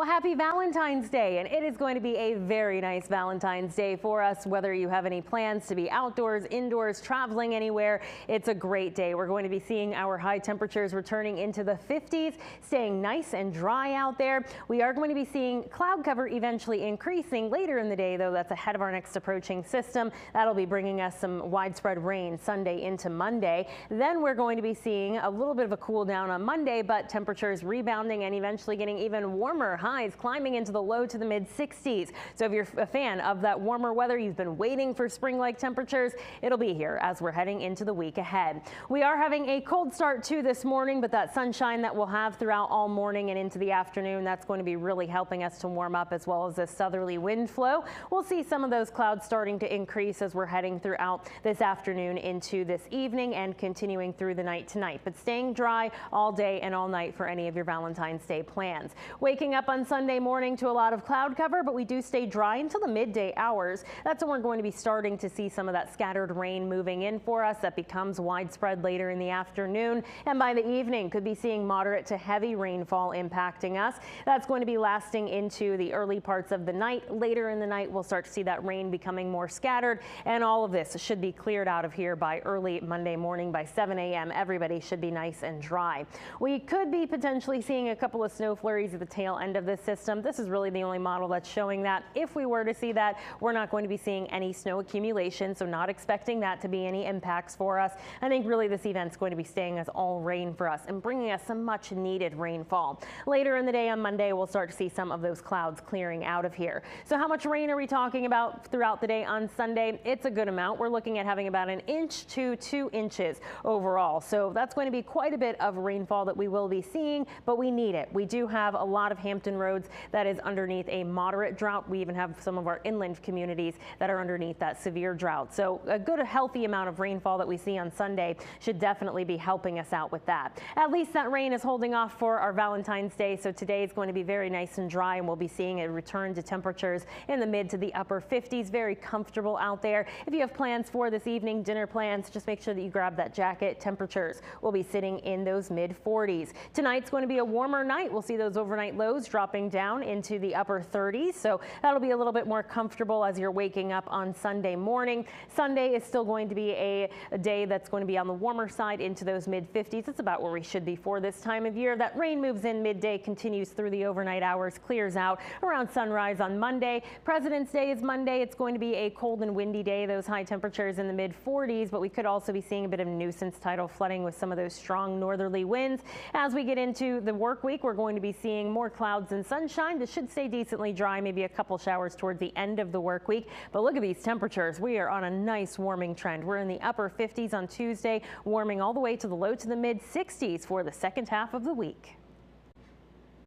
Well, happy Valentine's Day, and it is going to be a very nice Valentine's Day for us. Whether you have any plans to be outdoors, indoors, traveling anywhere, it's a great day. We're going to be seeing our high temperatures returning into the 50s, staying nice and dry out there. We are going to be seeing cloud cover eventually increasing later in the day, though. That's ahead of our next approaching system. That'll be bringing us some widespread rain Sunday into Monday. Then we're going to be seeing a little bit of a cool down on Monday, but temperatures rebounding and eventually getting even warmer. Highs climbing into the low to the mid 60s. So if you're a fan of that warmer weather, you've been waiting for spring-like temperatures, it'll be here as we're heading into the week ahead. We are having a cold start too this morning, but that sunshine that we'll have throughout all morning and into the afternoon, that's going to be really helping us to warm up, as well as a southerly wind flow. We'll see some of those clouds starting to increase as we're heading throughout this afternoon into this evening and continuing through the night tonight, but staying dry all day and all night for any of your Valentine's Day plans. Waking up on Sunday morning to a lot of cloud cover, but we do stay dry until the midday hours. That's when we're going to be starting to see some of that scattered rain moving in for us. That becomes widespread later in the afternoon, and by the evening could be seeing moderate to heavy rainfall impacting us. That's going to be lasting into the early parts of the night. Later in the night, we'll start to see that rain becoming more scattered, and all of this should be cleared out of here by early Monday morning. By 7 a.m. everybody should be nice and dry. We could be potentially seeing a couple of snow flurries at the tail end of this system. This is really the only model that's showing that. If we were to see that, we're not going to be seeing any snow accumulation, so not expecting that to be any impacts for us. I think really this event's going to be staying as all rain for us and bringing us some much needed rainfall. Later in the day on Monday, we'll start to see some of those clouds clearing out of here. So how much rain are we talking about throughout the day on Sunday? It's a good amount. We're looking at having about 1 inch to 2 inches overall. So that's going to be quite a bit of rainfall that we will be seeing, but we need it. We do have a lot of Hampton roads that is underneath a moderate drought. We even have some of our inland communities that are underneath that severe drought. So a good, healthy amount of rainfall that we see on Sunday should definitely be helping us out with that. At least that rain is holding off for our Valentine's Day. So today is going to be very nice and dry, and we'll be seeing a return to temperatures in the mid to the upper 50s. Very comfortable out there. If you have plans for this evening, dinner plans, just make sure that you grab that jacket. Temperatures will be sitting in those mid 40s. Tonight's going to be a warmer night. We'll see those overnight lows dropping down into the upper 30s. So that'll be a little bit more comfortable as you're waking up on Sunday morning. Sunday is still going to be a day that's going to be on the warmer side into those mid 50s. It's about where we should be for this time of year. That rain moves in midday, continues through the overnight hours, clears out around sunrise on Monday. President's Day is Monday. It's going to be a cold and windy day. Those high temperatures in the mid 40s, but we could also be seeing a bit of nuisance tidal flooding with some of those strong northerly winds. As we get into the work week, we're going to be seeing more clouds and sunshine. This should stay decently dry, maybe a couple showers towards the end of the work week. But look at these temperatures. We are on a nice warming trend. We're in the upper 50s on Tuesday, warming all the way to the low to the mid 60s for the second half of the week.